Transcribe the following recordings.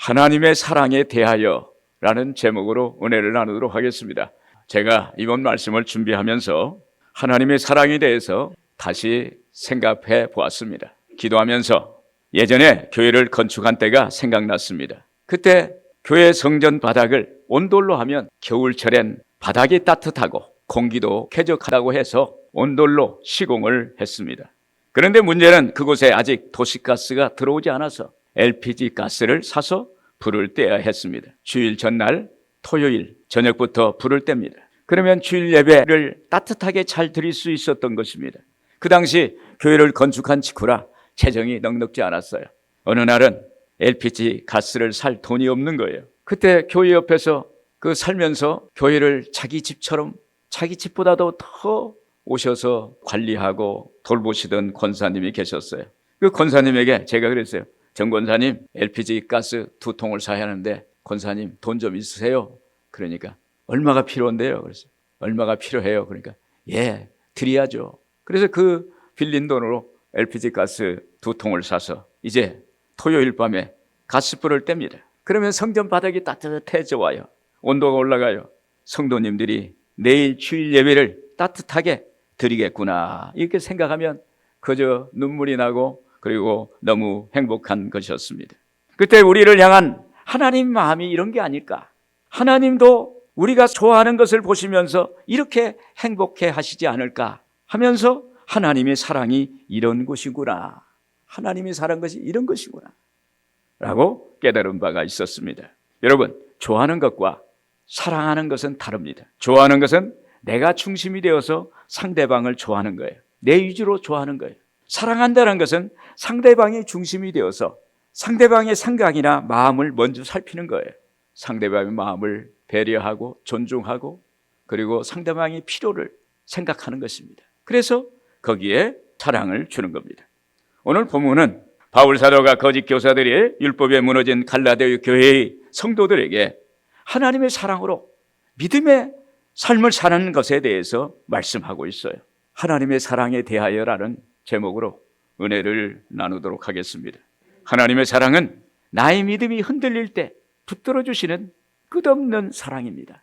하나님의 사랑에 대하여 라는 제목으로 은혜를 나누도록 하겠습니다. 제가 이번 말씀을 준비하면서 하나님의 사랑에 대해서 다시 생각해 보았습니다. 기도하면서 예전에 교회를 건축한 때가 생각났습니다. 그때 교회 성전 바닥을 온돌로 하면 겨울철엔 바닥이 따뜻하고 공기도 쾌적하다고 해서 온돌로 시공을 했습니다. 그런데 문제는 그곳에 아직 도시가스가 들어오지 않아서 LPG 가스를 사서 불을 떼야 했습니다. 주일 전날 토요일 저녁부터 불을 뗍니다. 그러면 주일 예배를 따뜻하게 잘 드릴 수 있었던 것입니다. 그 당시 교회를 건축한 직후라 재정이 넉넉지 않았어요. 어느 날은 LPG 가스를 살 돈이 없는 거예요. 그때 교회 옆에서 살면서 교회를 자기 집처럼 자기 집보다도 더 오셔서 관리하고 돌보시던 권사님이 계셨어요. 그 권사님에게 제가 그랬어요. 정 권사님, LPG 가스 2통을 사야 하는데 권사님 돈 좀 있으세요? 그러니까 얼마가 필요한데요? 그래서 얼마가 필요해요? 그러니까 예, 드려야죠. 그래서 그 빌린 돈으로 LPG 가스 2통을 사서 이제 토요일 밤에 가스불을 뗍니다. 그러면 성전 바닥이 따뜻해져 와요. 온도가 올라가요. 성도님들이 내일 주일 예배를 따뜻하게 드리겠구나 이렇게 생각하면 그저 눈물이 나고 그리고 너무 행복한 것이었습니다. 그때 우리를 향한 하나님 마음이 이런 게 아닐까? 하나님도 우리가 좋아하는 것을 보시면서 이렇게 행복해 하시지 않을까 하면서 하나님의 사랑이 이런 것이구나. 하나님이 사랑한 것이 이런 것이구나 라고 깨달은 바가 있었습니다. 여러분, 좋아하는 것과 사랑하는 것은 다릅니다. 좋아하는 것은 내가 중심이 되어서 상대방을 좋아하는 거예요. 내 위주로 좋아하는 거예요. 사랑한다는 것은 상대방이 중심이 되어서 상대방의 생각이나 마음을 먼저 살피는 거예요. 상대방의 마음을 배려하고 존중하고 그리고 상대방의 필요를 생각하는 것입니다. 그래서 거기에 사랑을 주는 겁니다. 오늘 본문은 바울 사도가 거짓 교사들이 율법에 무너진 갈라디아 교회의 성도들에게 하나님의 사랑으로 믿음의 삶을 사는 것에 대해서 말씀하고 있어요. 하나님의 사랑에 대하여라는 제목으로 은혜를 나누도록 하겠습니다. 하나님의 사랑은 나의 믿음이 흔들릴 때 붙들어 주시는 끝없는 사랑입니다.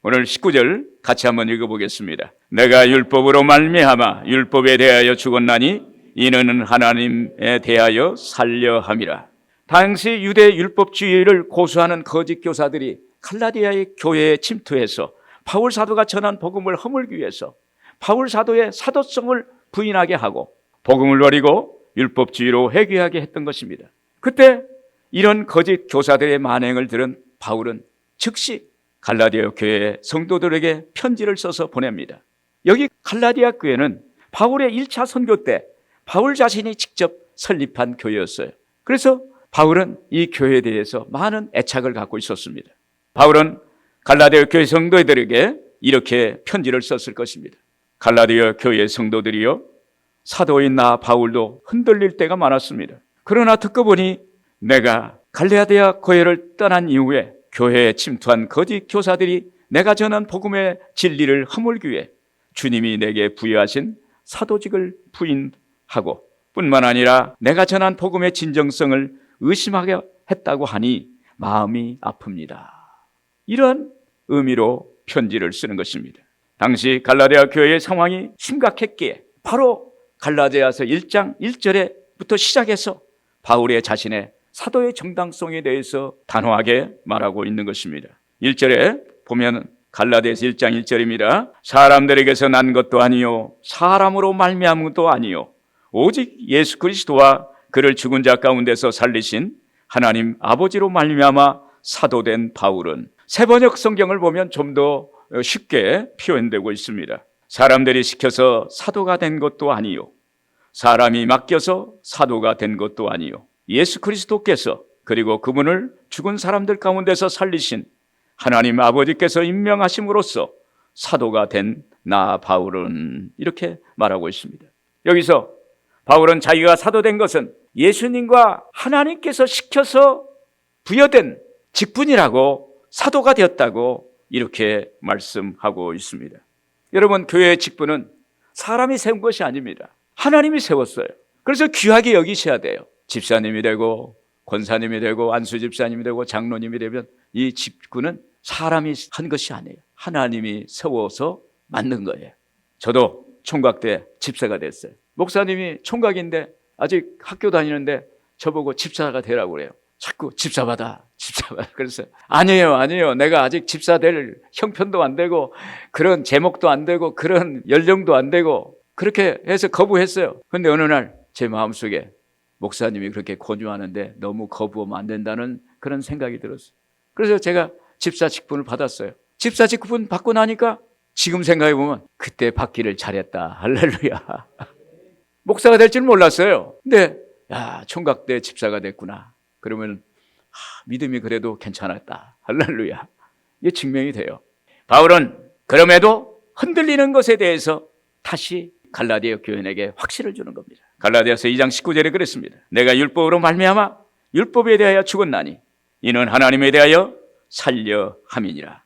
오늘 19절 같이 한번 읽어보겠습니다. 내가 율법으로 말미암아 율법에 대하여 죽었나니 이는 하나님에 대하여 살려 함이라. 당시 유대 율법주의를 고수하는 거짓 교사들이 갈라디아의 교회에 침투해서 바울 사도가 전한 복음을 허물기 위해서 바울 사도의 사도성을 부인하게 하고 복음을 버리고 율법주의로 회귀하게 했던 것입니다. 그때 이런 거짓 교사들의 만행을 들은 바울은 즉시 갈라디아 교회의 성도들에게 편지를 써서 보냅니다. 여기 갈라디아 교회는 바울의 1차 선교 때 바울 자신이 직접 설립한 교회였어요. 그래서 바울은 이 교회에 대해서 많은 애착을 갖고 있었습니다. 바울은 갈라디아 교회 성도들에게 이렇게 편지를 썼을 것입니다. 갈라디아 교회 성도들이여, 사도인 나 바울도 흔들릴 때가 많았습니다. 그러나 듣고 보니 내가 갈라디아 교회를 떠난 이후에 교회에 침투한 거짓 교사들이 내가 전한 복음의 진리를 허물기 위해 주님이 내게 부여하신 사도직을 부인하고 뿐만 아니라 내가 전한 복음의 진정성을 의심하게 했다고 하니 마음이 아픕니다. 이런 의미로 편지를 쓰는 것입니다. 당시 갈라디아 교회의 상황이 심각했기에 바로 갈라디아서 1장 1절에부터 시작해서 바울의 자신의 사도의 정당성에 대해서 단호하게 말하고 있는 것입니다. 1절에 보면 갈라디아서 1장 1절입니다. 사람들에게서 난 것도 아니요 사람으로 말미암은 것도 아니요 오직 예수 그리스도와 그를 죽은 자 가운데서 살리신 하나님 아버지로 말미암아 사도된 바울은, 세번역 성경을 보면 좀 더 쉽게 표현되고 있습니다. 사람들이 시켜서 사도가 된 것도 아니요 사람이 맡겨서 사도가 된 것도 아니요 예수 그리스도께서 그리고 그분을 죽은 사람들 가운데서 살리신 하나님 아버지께서 임명하심으로써 사도가 된 나 바울은, 이렇게 말하고 있습니다. 여기서 바울은 자기가 사도된 것은 예수님과 하나님께서 시켜서 부여된 직분이라고, 사도가 되었다고 이렇게 말씀하고 있습니다. 여러분, 교회의 직분은 사람이 세운 것이 아닙니다. 하나님이 세웠어요. 그래서 귀하게 여기셔야 돼요. 집사님이 되고 권사님이 되고 안수 집사님이 되고 장로님이 되면 이 직분은 사람이 한 것이 아니에요. 하나님이 세워서 만든 거예요. 저도 총각 때 집사가 됐어요. 목사님이 총각인데 아직 학교 다니는데 저보고 집사가 되라고 그래요. 자꾸 집사 받아. 그래서 아니에요. 내가 아직 집사 될 형편도 안 되고 그런 제목도 안 되고 그런 연령도 안 되고 그렇게 해서 거부했어요. 근데 어느 날 제 마음속에 목사님이 그렇게 권유하는데 너무 거부하면 안 된다는 그런 생각이 들었어요. 그래서 제가 집사 직분을 받았어요. 집사 직분 받고 나니까 지금 생각해 보면 그때 받기를 잘했다. 할렐루야. 목사가 될 줄 몰랐어요. 근데 총각 때 집사가 됐구나. 그러면 믿음이 그래도 괜찮았다. 할렐루야. 이게 증명이 돼요. 바울은 그럼에도 흔들리는 것에 대해서 다시 갈라디아 교인에게 확신을 주는 겁니다. 갈라디아서 2장 19절에 그랬습니다. 내가 율법으로 말미암아 율법에 대하여 죽었나니 이는 하나님에 대하여 살려 함이니라.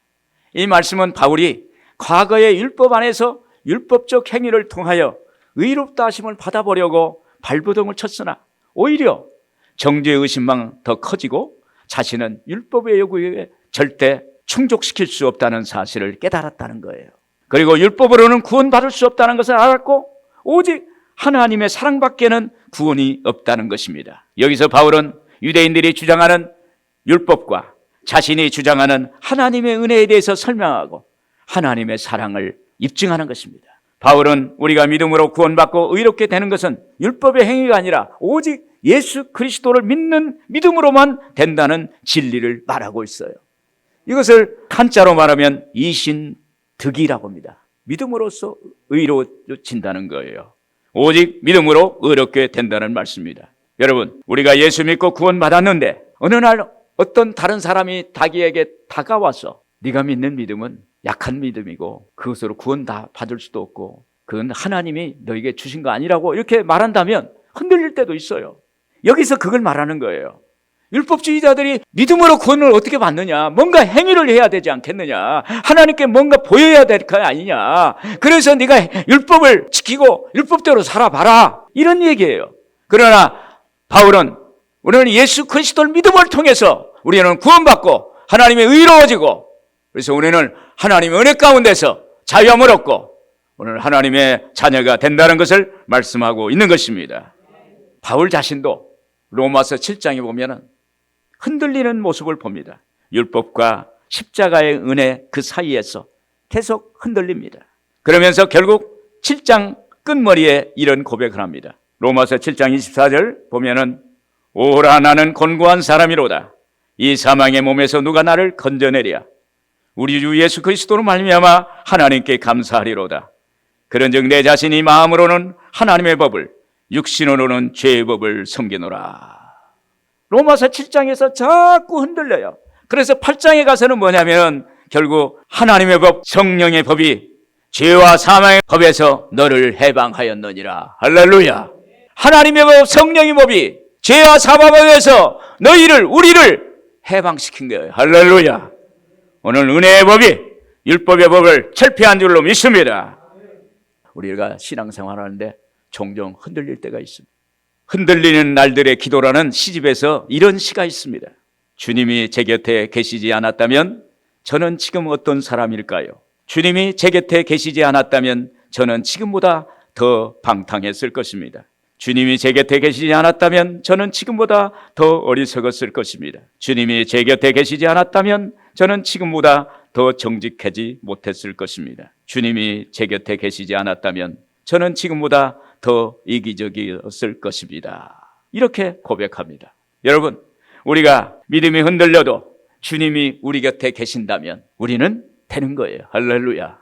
이 말씀은 바울이 과거의 율법 안에서 율법적 행위를 통하여 의롭다 하심을 받아보려고 발버둥을 쳤으나 오히려 정죄의 의심만 더 커지고 자신은 율법의 요구에 절대 충족시킬 수 없다는 사실을 깨달았다는 거예요. 그리고 율법으로는 구원받을 수 없다는 것을 알았고 오직 하나님의 사랑밖에는 구원이 없다는 것입니다. 여기서 바울은 유대인들이 주장하는 율법과 자신이 주장하는 하나님의 은혜에 대해서 설명하고 하나님의 사랑을 입증하는 것입니다. 바울은 우리가 믿음으로 구원받고 의롭게 되는 것은 율법의 행위가 아니라 오직 예수 그리스도를 믿는 믿음으로만 된다는 진리를 말하고 있어요. 이것을 한자로 말하면 이신득이라고 합니다. 믿음으로써 의로워진다는 거예요. 오직 믿음으로 의롭게 된다는 말씀입니다. 여러분, 우리가 예수 믿고 구원받았는데 어느 날 어떤 다른 사람이 자기에게 다가와서 네가 믿는 믿음은 약한 믿음이고 그것으로 구원 다 받을 수도 없고 그건 하나님이 너에게 주신 거 아니라고 이렇게 말한다면 흔들릴 때도 있어요. 여기서 그걸 말하는 거예요. 율법주의자들이 믿음으로 구원을 어떻게 받느냐, 뭔가 행위를 해야 되지 않겠느냐, 하나님께 뭔가 보여야 될 거 아니냐, 그래서 네가 율법을 지키고 율법대로 살아봐라, 이런 얘기예요. 그러나 바울은 우리는 예수 그리스도를 믿음을 통해서 우리는 구원받고 하나님의 의로워지고, 그래서 우리는 하나님의 은혜 가운데서 자유함을 얻고 오늘 하나님의 자녀가 된다는 것을 말씀하고 있는 것입니다. 바울 자신도 로마서 7장에 보면 흔들리는 모습을 봅니다. 율법과 십자가의 은혜 그 사이에서 계속 흔들립니다. 그러면서 결국 7장 끝머리에 이런 고백을 합니다. 로마서 7장 24절 보면은 오라 나는 곤고한 사람이로다. 이 사망의 몸에서 누가 나를 건져내랴. 우리 주 예수 그리스도로 말미암아 하나님께 감사하리로다. 그런즉 내 자신이 마음으로는 하나님의 법을 육신으로는 죄의 법을 섬기노라. 로마서 7장에서 자꾸 흔들려요. 그래서 8장에 가서는 뭐냐면 결국 하나님의 법, 성령의 법이 죄와 사망의 법에서 너를 해방하였느니라. 할렐루야. 하나님의 법, 성령의 법이 죄와 사망에서 너희를, 우리를 해방시킨 거예요. 할렐루야. 오늘 은혜의 법이 율법의 법을 철폐한 줄로 믿습니다. 우리가 신앙생활하는데 종종 흔들릴 때가 있습니다. 흔들리는 날들의 기도라는 시집에서 이런 시가 있습니다. 주님이 제 곁에 계시지 않았다면 저는 지금 어떤 사람일까요? 주님이 제 곁에 계시지 않았다면 저는 지금보다 더 방탕했을 것입니다. 주님이 제 곁에 계시지 않았다면 저는 지금보다 더 어리석었을 것입니다. 주님이 제 곁에 계시지 않았다면 저는 지금보다 더 정직하지 못했을 것입니다. 주님이 제 곁에 계시지 않았다면 저는 지금보다 더 이기적이었을 것입니다. 이렇게 고백합니다. 여러분, 우리가 믿음이 흔들려도 주님이 우리 곁에 계신다면 우리는 되는 거예요. 할렐루야.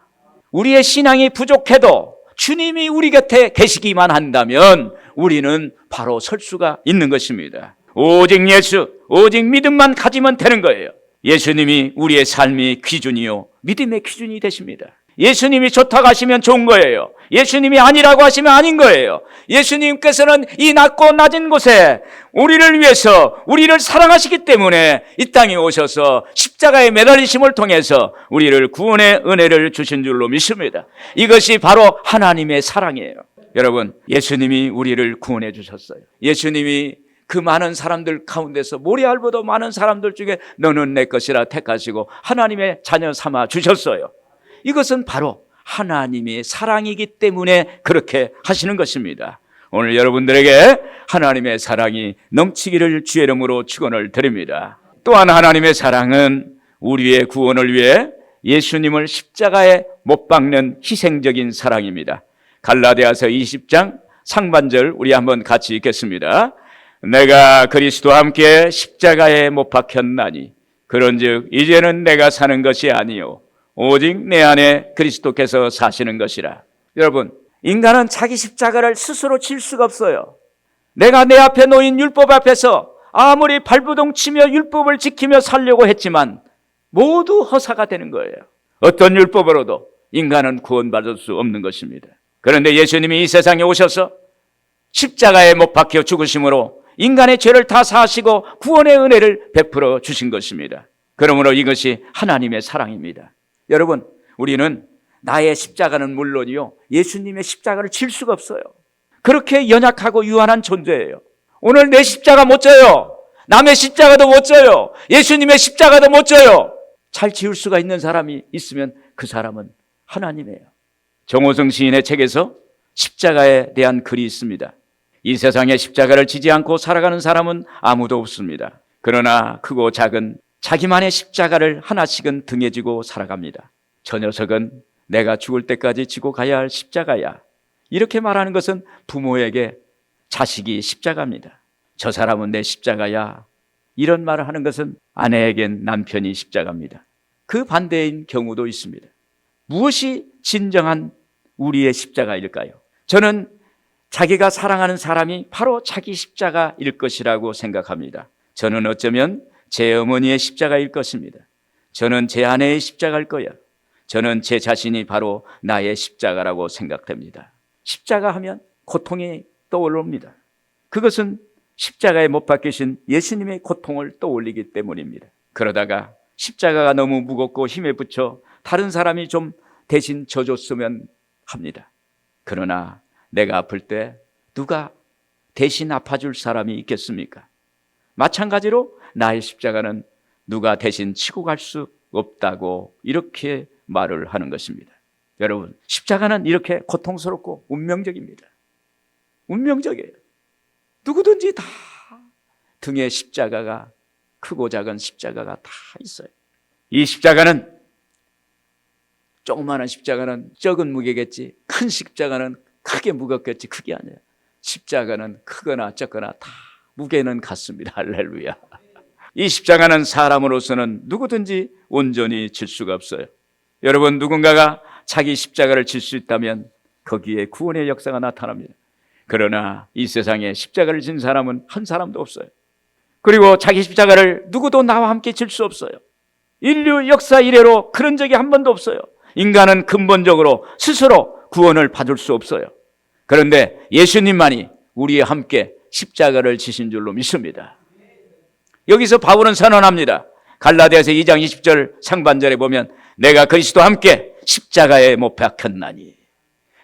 우리의 신앙이 부족해도 주님이 우리 곁에 계시기만 한다면 우리는 바로 설 수가 있는 것입니다. 오직 예수, 오직 믿음만 가지면 되는 거예요. 예수님이 우리의 삶의 기준이요, 믿음의 기준이 되십니다. 예수님이 좋다고 하시면 좋은 거예요. 예수님이 아니라고 하시면 아닌 거예요. 예수님께서는 이 낮고 낮은 곳에 우리를 위해서 우리를 사랑하시기 때문에 이 땅에 오셔서 십자가에 매달리심을 통해서 우리를 구원의 은혜를 주신 줄로 믿습니다. 이것이 바로 하나님의 사랑이에요. 여러분, 예수님이 우리를 구원해 주셨어요. 예수님이 그 많은 사람들 가운데서 모리알보다 많은 사람들 중에 너는 내 것이라 택하시고 하나님의 자녀 삼아 주셨어요. 이것은 바로 하나님의 사랑이기 때문에 그렇게 하시는 것입니다. 오늘 여러분들에게 하나님의 사랑이 넘치기를 주의 이름으로 축원을 드립니다. 또한 하나님의 사랑은 우리의 구원을 위해 예수님을 십자가에 못 박는 희생적인 사랑입니다. 갈라디아서 20장 상반절 우리 한번 같이 읽겠습니다. 내가 그리스도와 함께 십자가에 못 박혔나니 그런즉 이제는 내가 사는 것이 아니요 오직 내 안에 그리스도께서 사시는 것이라. 여러분, 인간은 자기 십자가를 스스로 질 수가 없어요. 내가 내 앞에 놓인 율법 앞에서 아무리 발부동 치며 율법을 지키며 살려고 했지만 모두 허사가 되는 거예요. 어떤 율법으로도 인간은 구원받을 수 없는 것입니다. 그런데 예수님이 이 세상에 오셔서 십자가에 못 박혀 죽으심으로 인간의 죄를 다 사하시고 구원의 은혜를 베풀어 주신 것입니다. 그러므로 이것이 하나님의 사랑입니다. 여러분, 우리는 나의 십자가는 물론이요 예수님의 십자가를 질 수가 없어요. 그렇게 연약하고 유한한 존재예요. 오늘 내 십자가 못 져요. 남의 십자가도 못 져요. 예수님의 십자가도 못 져요. 잘 지을 수가 있는 사람이 있으면 그 사람은 하나님이에요. 정호성 시인의 책에서 십자가에 대한 글이 있습니다. 이 세상에 십자가를 지지 않고 살아가는 사람은 아무도 없습니다. 그러나 크고 작은 자기만의 십자가를 하나씩은 등에 지고 살아갑니다. 저 녀석은 내가 죽을 때까지 지고 가야 할 십자가야. 이렇게 말하는 것은 부모에게 자식이 십자가입니다. 저 사람은 내 십자가야. 이런 말을 하는 것은 아내에겐 남편이 십자가입니다. 그 반대인 경우도 있습니다. 무엇이 진정한 우리의 십자가일까요? 저는 자기가 사랑하는 사람이 바로 자기 십자가일 것이라고 생각합니다. 저는 어쩌면 제 어머니의 십자가일 것입니다. 저는 제 아내의 십자가일 거야. 저는 제 자신이 바로 나의 십자가라고 생각됩니다. 십자가 하면 고통이 떠올릅니다. 그것은 십자가에 못 박히신 예수님의 고통을 떠올리기 때문입니다. 그러다가 십자가가 너무 무겁고 힘에 붙여 다른 사람이 좀 대신 져줬으면 합니다. 그러나 내가 아플 때 누가 대신 아파줄 사람이 있겠습니까? 마찬가지로 나의 십자가는 누가 대신 치고 갈 수 없다고 이렇게 말을 하는 것입니다. 여러분, 십자가는 이렇게 고통스럽고 운명적입니다. 운명적이에요. 누구든지 다 등에 십자가가, 크고 작은 십자가가 다 있어요. 이 십자가는, 조그마한 십자가는 적은 무게겠지, 큰 십자가는 크게 무겁겠지, 그게 아니에요. 십자가는 크거나 적거나 다 무게는 같습니다. 할렐루야. 이 십자가는 사람으로서는 누구든지 온전히 질 수가 없어요. 여러분, 누군가가 자기 십자가를 질 수 있다면 거기에 구원의 역사가 나타납니다. 그러나 이 세상에 십자가를 진 사람은 한 사람도 없어요. 그리고 자기 십자가를 누구도 나와 함께 질 수 없어요. 인류 역사 이래로 그런 적이 한 번도 없어요. 인간은 근본적으로 스스로 구원을 받을 수 없어요. 그런데 예수님만이 우리와 함께 십자가를 지신 줄로 믿습니다. 여기서 바울은 선언합니다. 갈라디아서 2장 20절 상반절에 보면 내가 그리스도와 함께 십자가에 못 박혔나니,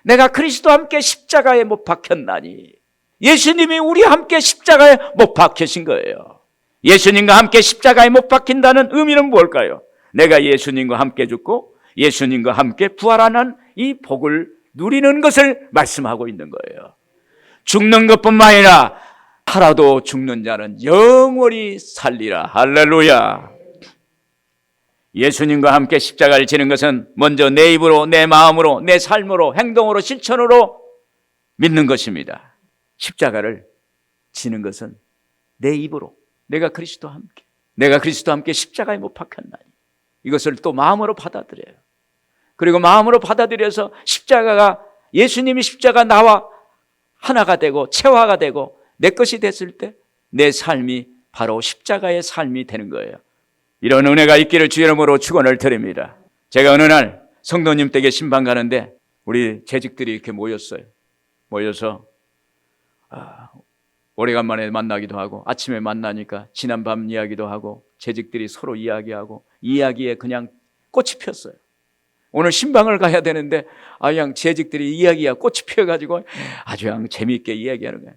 내가 그리스도와 함께 십자가에 못 박혔나니, 예수님이 우리와 함께 십자가에 못 박히신 거예요. 예수님과 함께 십자가에 못 박힌다는 의미는 뭘까요? 내가 예수님과 함께 죽고 예수님과 함께 부활하는 이 복을 누리는 것을 말씀하고 있는 거예요. 죽는 것뿐만 아니라 살아도 죽는 자는 영원히 살리라. 할렐루야. 예수님과 함께 십자가를 지는 것은 먼저 내 입으로, 내 마음으로, 내 삶으로, 행동으로, 실천으로 믿는 것입니다. 십자가를 지는 것은 내 입으로, 내가 그리스도와 함께 십자가에 못 박혔나니, 이것을 또 마음으로 받아들여요. 그리고 마음으로 받아들여서 십자가가, 예수님이 십자가 나와 하나가 되고 체화가 되고 내 것이 됐을 때 내 삶이 바로 십자가의 삶이 되는 거예요. 이런 은혜가 있기를 주의 이름으로 축원을 드립니다. 제가 어느 날 성도님 댁에 신방 가는데 우리 재직들이 이렇게 모였어요. 모여서 오래간만에 만나기도 하고, 아침에 만나니까 지난밤 이야기도 하고, 재직들이 서로 이야기하고, 이야기에 그냥 꽃이 폈어요. 오늘 신방을 가야 되는데 그냥 재직들이 이야기가 꽃이 피어가지고 아주 그냥 재미있게 이야기하는 거예요.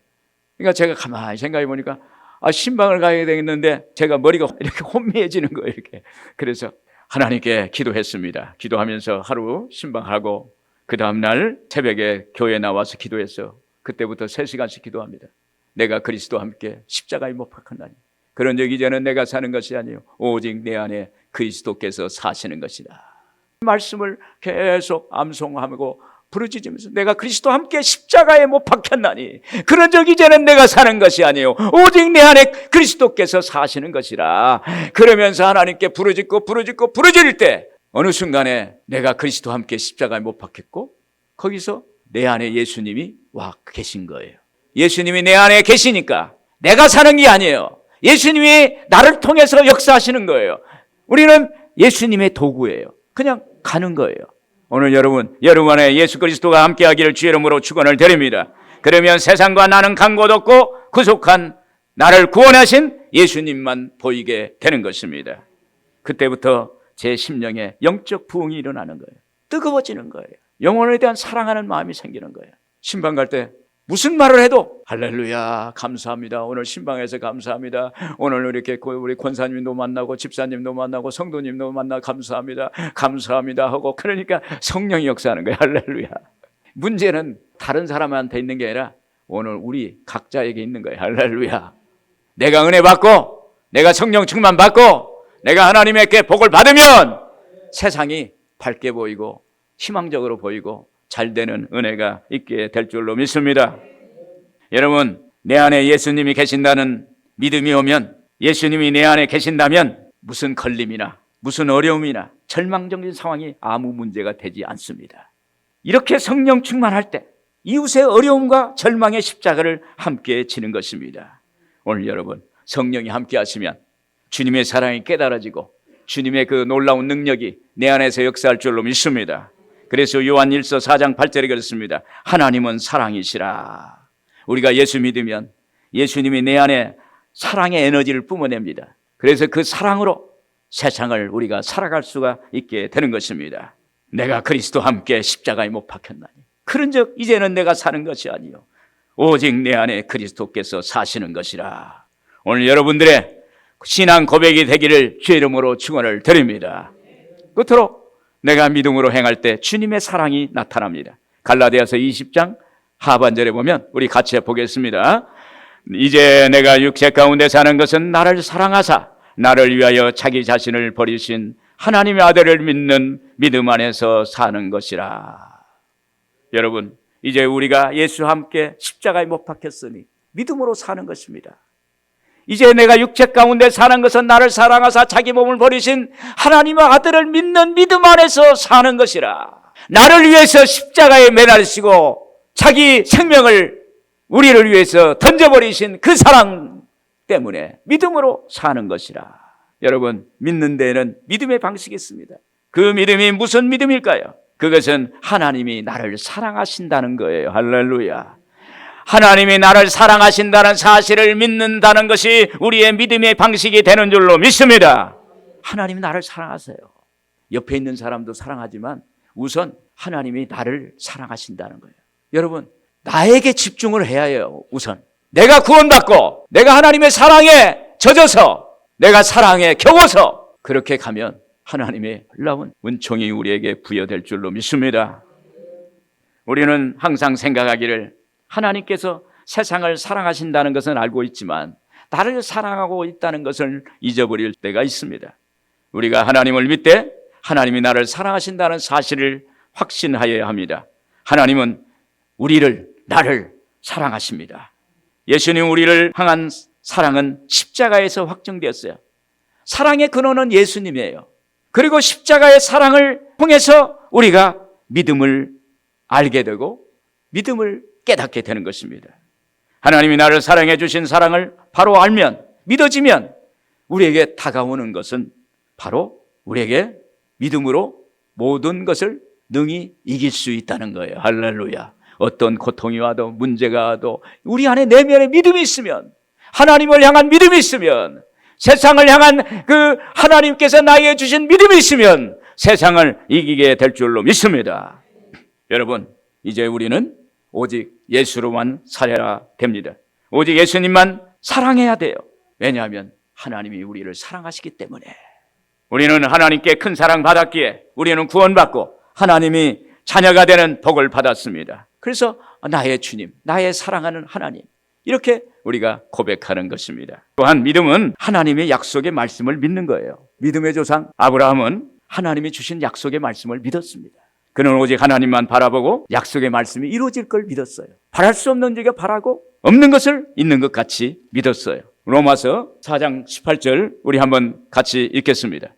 그러니까 제가 가만히 생각해 보니까 신방을 가야 되겠는데 제가 머리가 이렇게 혼미해지는 거예요. 이렇게. 그래서 하나님께 기도했습니다. 기도하면서 하루 신방하고 그 다음날 새벽에 교회 나와서 기도했어요. 그때부터 3시간씩 기도합니다. 내가 그리스도와 함께 십자가에 못 박혔나니 그런 적 이제는 내가 사는 것이 아니요 오직 내 안에 그리스도께서 사시는 것이다. 말씀을 계속 암송하고 부르짖으면서 내가 그리스도와 함께 십자가에 못 박혔나니 그런 적 이제는 내가 사는 것이 아니요 오직 내 안에 그리스도께서 사시는 것이라. 그러면서 하나님께 부르짖고 부르짖을 때 어느 순간에 내가 그리스도와 함께 십자가에 못 박혔고 거기서 내 안에 예수님이 와 계신 거예요. 예수님이 내 안에 계시니까 내가 사는 게 아니에요. 예수님이 나를 통해서 역사하시는 거예요. 우리는 예수님의 도구예요. 그냥 가는 거예요. 오늘 여러분 안에 예수 그리스도가 함께하기를 주의 이름으로 축원을 드립니다. 그러면 세상과 나는 간 곳 없고 구속한 나를 구원하신 예수님만 보이게 되는 것입니다. 그때부터 제 심령에 영적 부흥이 일어나는 거예요. 뜨거워지는 거예요. 영혼에 대한 사랑하는 마음이 생기는 거예요. 신방 갈 때 무슨 말을 해도 할렐루야 감사합니다. 오늘 신방에서 감사합니다. 오늘 이렇게 우리 권사님도 만나고 집사님도 만나고 성도님도 만나 감사합니다. 감사합니다 하고 그러니까 성령이 역사하는 거예요. 할렐루야. 문제는 다른 사람한테 있는 게 아니라 오늘 우리 각자에게 있는 거예요. 할렐루야. 내가 은혜 받고 내가 성령 충만 받고 내가 하나님께 복을 받으면 세상이 밝게 보이고 희망적으로 보이고 잘 되는 은혜가 있게 될 줄로 믿습니다. 여러분 내 안에 예수님이 계신다는 믿음이 오면 예수님이 내 안에 계신다면 무슨 걸림이나 무슨 어려움이나 절망적인 상황이 아무 문제가 되지 않습니다. 이렇게 성령 충만할 때 이웃의 어려움과 절망의 십자가를 함께 지는 것입니다. 오늘 여러분 성령이 함께 하시면 주님의 사랑이 깨달아지고 주님의 그 놀라운 능력이 내 안에서 역사할 줄로 믿습니다. 그래서 요한 1서 4장 8절에 그렇습니다. 하나님은 사랑이시라. 우리가 예수 믿으면 예수님이 내 안에 사랑의 에너지를 뿜어냅니다. 그래서 그 사랑으로 세상을 우리가 살아갈 수가 있게 되는 것입니다. 내가 그리스도와 함께 십자가에 못 박혔나니 그런즉 이제는 내가 사는 것이 아니요 오직 내 안에 그리스도께서 사시는 것이라. 오늘 여러분들의 신앙 고백이 되기를 주의 이름으로 축원을 드립니다. 끝으로 내가 믿음으로 행할 때 주님의 사랑이 나타납니다. 갈라디아서 20장 하반절에 보면 우리 같이 보겠습니다. 이제 내가 육체 가운데 사는 것은 나를 사랑하사 나를 위하여 자기 자신을 버리신 하나님의 아들을 믿는 믿음 안에서 사는 것이라. 여러분 이제 우리가 예수와 함께 십자가에 못 박혔으니 믿음으로 사는 것입니다. 이제 내가 육체 가운데 사는 것은 나를 사랑하사 자기 몸을 버리신 하나님의 아들을 믿는 믿음 안에서 사는 것이라. 나를 위해서 십자가에 매달리시고 자기 생명을 우리를 위해서 던져버리신 그 사랑 때문에 믿음으로 사는 것이라. 여러분 믿는 데에는 믿음의 방식이 있습니다. 그 믿음이 무슨 믿음일까요? 그것은 하나님이 나를 사랑하신다는 거예요. 할렐루야. 하나님이 나를 사랑하신다는 사실을 믿는다는 것이 우리의 믿음의 방식이 되는 줄로 믿습니다. 하나님이 나를 사랑하세요. 옆에 있는 사람도 사랑하지만 우선 하나님이 나를 사랑하신다는 거예요. 여러분 나에게 집중을 해야 해요. 우선 내가 구원받고 내가 하나님의 사랑에 젖어서 내가 사랑에 겨워서 그렇게 가면 하나님의 놀라운 은총이 우리에게 부여될 줄로 믿습니다. 우리는 항상 생각하기를 하나님께서 세상을 사랑하신다는 것은 알고 있지만 나를 사랑하고 있다는 것을 잊어버릴 때가 있습니다. 우리가 하나님을 믿되 하나님이 나를 사랑하신다는 사실을 확신하여야 합니다. 하나님은 나를 사랑하십니다. 예수님 우리를 향한 사랑은 십자가에서 확정되었어요. 사랑의 근원은 예수님이에요. 그리고 십자가의 사랑을 통해서 우리가 믿음을 알게 되고 믿음을 깨닫게 되는 것입니다. 하나님이 나를 사랑해 주신 사랑을 바로 알면 믿어지면 우리에게 다가오는 것은 바로 우리에게 믿음으로 모든 것을 능히 이길 수 있다는 거예요. 할렐루야. 어떤 고통이 와도 문제가 와도 우리 안에 내면에 믿음이 있으면 하나님을 향한 믿음이 있으면 세상을 향한 그 하나님께서 나에게 주신 믿음이 있으면 세상을 이기게 될 줄로 믿습니다. 여러분 이제 우리는 오직 예수로만 살아야 됩니다. 오직 예수님만 사랑해야 돼요. 왜냐하면 하나님이 우리를 사랑하시기 때문에. 우리는 하나님께 큰 사랑 받았기에 우리는 구원받고 하나님이 자녀가 되는 복을 받았습니다. 그래서 나의 주님, 나의 사랑하는 하나님, 이렇게 우리가 고백하는 것입니다. 또한 믿음은 하나님의 약속의 말씀을 믿는 거예요. 믿음의 조상 아브라함은 하나님이 주신 약속의 말씀을 믿었습니다. 그는 오직 하나님만 바라보고 약속의 말씀이 이루어질 걸 믿었어요. 바랄 수 없는 자가 바라고 없는 것을 있는 것 같이 믿었어요. 로마서 4장 18절 우리 한번 같이 읽겠습니다.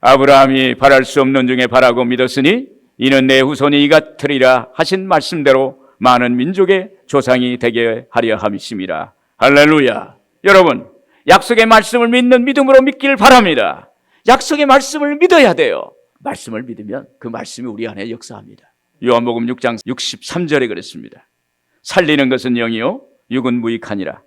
아브라함이 바랄 수 없는 중에 바라고 믿었으니 이는 내 후손이 이가 되리라 하신 말씀대로 많은 민족의 조상이 되게 하려 함이심이라. 할렐루야. 여러분, 약속의 말씀을 믿는 믿음으로 믿기를 바랍니다. 약속의 말씀을 믿어야 돼요. 말씀을 믿으면 그 말씀이 우리 안에 역사합니다. 요한복음 6장 63절에 그랬습니다. 살리는 것은 영이요 육은 무익하니라.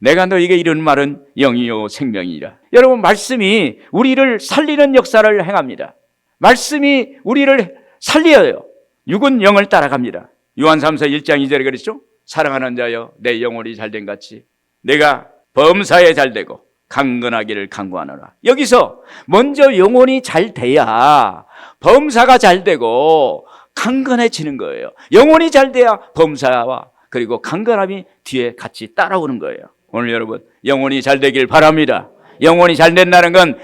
내가 너에게 이른 말은 영이요 생명이라. 여러분, 말씀이 우리를 살리는 역사를 행합니다. 말씀이 우리를 살려요. 육은 영을 따라갑니다. 요한삼서 1장 2절에 그랬죠. 사랑하는 자여 내 영혼이 잘된 같이 내가 범사에 잘되고 강건하기를 간구하노라. 여기서 먼저 영혼이 잘 돼야 범사가 잘 되고 강건해지는 거예요. 영혼이 잘 돼야 범사와 그리고 강건함이 뒤에 같이 따라오는 거예요. 오늘 여러분, 영혼이 잘 되길 바랍니다. 영혼이 잘 된다는 건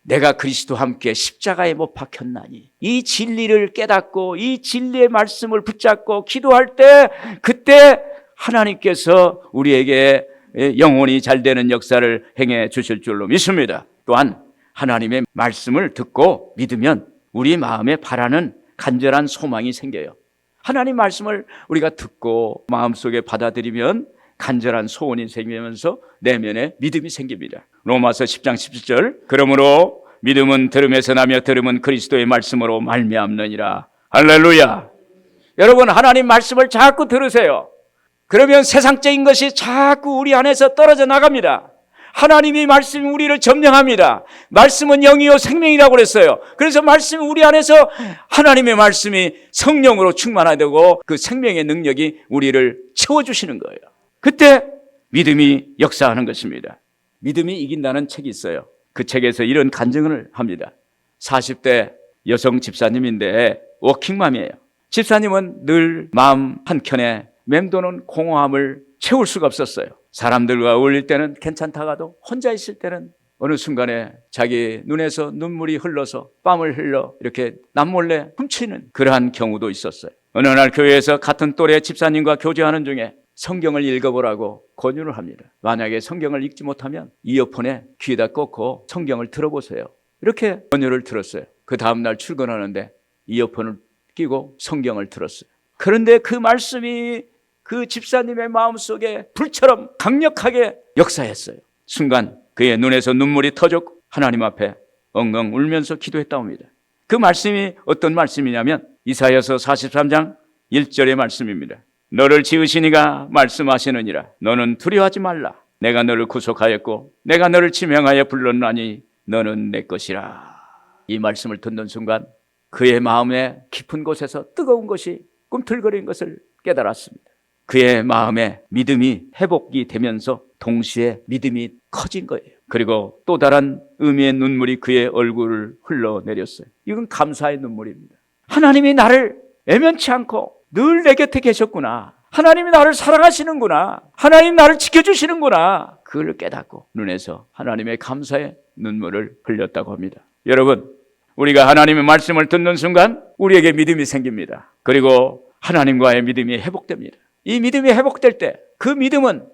내가 그리스도와 함께 십자가에 못 박혔나니 이 진리를 깨닫고 이 진리의 말씀을 붙잡고 기도할 때 그때 하나님께서 우리에게 영혼이 잘 되는 역사를 행해 주실 줄로 믿습니다. 또한 하나님의 말씀을 듣고 믿으면 우리 마음에 바라는 간절한 소망이 생겨요. 하나님 말씀을 우리가 듣고 마음속에 받아들이면 간절한 소원이 생기면서 내면에 믿음이 생깁니다. 로마서 10장 17절 그러므로 믿음은 들음에서 나며 들음은 그리스도의 말씀으로 말미암느니라. 할렐루야. 여러분, 하나님 말씀을 자꾸 들으세요. 그러면 세상적인 것이 자꾸 우리 안에서 떨어져 나갑니다. 하나님이 말씀이 우리를 점령합니다. 말씀은 영이요 생명이라고 그랬어요. 그래서 말씀이 우리 안에서 하나님의 말씀이 성령으로 충만하되고 그 생명의 능력이 우리를 채워주시는 거예요. 그때 믿음이 역사하는 것입니다. 믿음이 이긴다는 책이 있어요. 그 책에서 이런 간증을 합니다. 40대 여성 집사님인데 워킹맘이에요. 집사님은 늘 마음 한켠에 맴도는 공허함을 채울 수가 없었어요. 사람들과 어울릴 때는 괜찮다가도 혼자 있을 때는 어느 순간에 자기 눈에서 눈물이 흘러서 땀을 흘러 이렇게 남몰래 훔치는 그러한 경우도 있었어요. 어느 날 교회에서 같은 또래 집사님과 교제하는 중에 성경을 읽어보라고 권유를 합니다. 만약에 성경을 읽지 못하면 이어폰에 귀에다 꽂고 성경을 들어보세요. 이렇게 권유를 들었어요. 그 다음날 출근하는데 이어폰을 끼고 성경을 들었어요. 그런데 그 말씀이 그 집사님의 마음속에 불처럼 강력하게 역사했어요. 순간 그의 눈에서 눈물이 터졌고 하나님 앞에 엉엉 울면서 기도했다옵니다. 그 말씀이 어떤 말씀이냐면 이사야서 43장 1절의 말씀입니다. 너를 지으시니가 말씀하시느니라. 너는 두려워하지 말라. 내가 너를 구속하였고 내가 너를 지명하여 불렀나니 너는 내 것이라. 이 말씀을 듣는 순간 그의 마음의 깊은 곳에서 뜨거운 것이 꿈틀거리는 것을 깨달았습니다. 그의 마음에 믿음이 회복이 되면서 동시에 믿음이 커진 거예요. 그리고 또 다른 의미의 눈물이 그의 얼굴을 흘러내렸어요. 이건 감사의 눈물입니다. 하나님이 나를 애면치 않고 늘 내 곁에 계셨구나. 하나님이 나를 사랑하시는구나. 하나님 나를 지켜주시는구나. 그걸 깨닫고 눈에서 하나님의 감사의 눈물을 흘렸다고 합니다. 여러분, 우리가 하나님의 말씀을 듣는 순간 우리에게 믿음이 생깁니다. 그리고 하나님과의 믿음이 회복됩니다. 이 믿음이 회복될 때 그 믿음은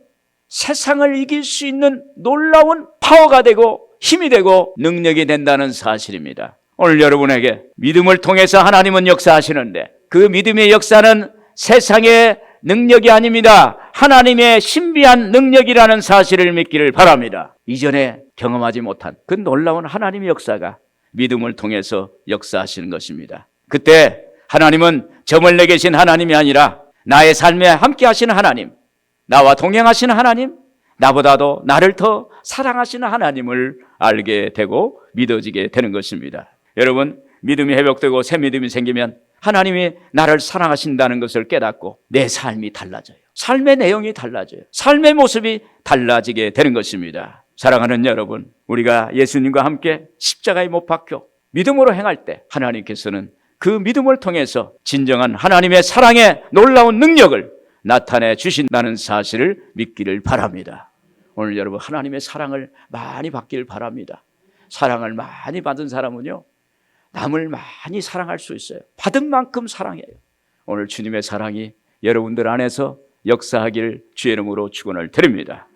세상을 이길 수 있는 놀라운 파워가 되고 힘이 되고 능력이 된다는 사실입니다. 오늘 여러분에게 믿음을 통해서 하나님은 역사하시는데 그 믿음의 역사는 세상의 능력이 아닙니다. 하나님의 신비한 능력이라는 사실을 믿기를 바랍니다. 이전에 경험하지 못한 그 놀라운 하나님의 역사가 믿음을 통해서 역사하시는 것입니다. 그때 하나님은 저 멀리 계신 하나님이 아니라 나의 삶에 함께 하시는 하나님, 나와 동행하시는 하나님, 나보다도 나를 더 사랑하시는 하나님을 알게 되고 믿어지게 되는 것입니다. 여러분, 믿음이 회복되고 새 믿음이 생기면 하나님이 나를 사랑하신다는 것을 깨닫고 내 삶이 달라져요. 삶의 내용이 달라져요. 삶의 모습이 달라지게 되는 것입니다. 사랑하는 여러분, 우리가 예수님과 함께 십자가에 못 박혀 믿음으로 행할 때 하나님께서는 그 믿음을 통해서 진정한 하나님의 사랑의 놀라운 능력을 나타내 주신다는 사실을 믿기를 바랍니다. 오늘 여러분, 하나님의 사랑을 많이 받기를 바랍니다. 사랑을 많이 받은 사람은요, 남을 많이 사랑할 수 있어요. 받은 만큼 사랑해요. 오늘 주님의 사랑이 여러분들 안에서 역사하기를 주의 이름으로 축원을 드립니다.